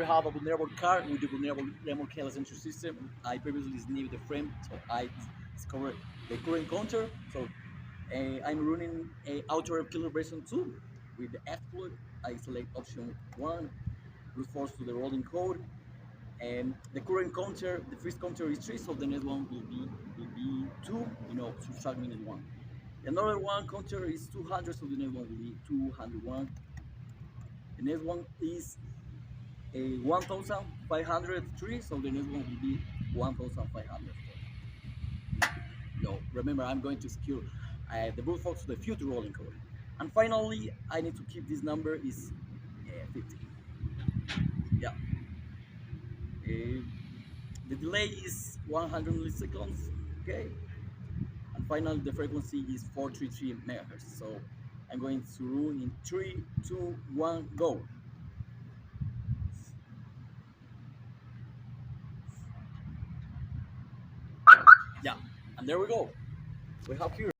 we have a vulnerable car with the vulnerable remote keyless entry system. I previously snipped the frame, so I discovered the current counter. So I'm running a auto rev killer version 2 with the exploit. I select option 1, brute force to the rolling code, and the current counter, the first counter is 3, so the next one will be 2. Subtract minus 1. Another one counter is 200, so the next one will be 201. The next one is a 1503, so the next one will be 1500. Remember, I'm going to secure the brute force to the future rolling code. And finally, I need to keep this number is 50. Yeah. The delay is 100 milliseconds. Okay. And finally, the frequency is 433 megahertz. So I'm going to run in 3, 2, 1, go. Yeah, and there we go. We have here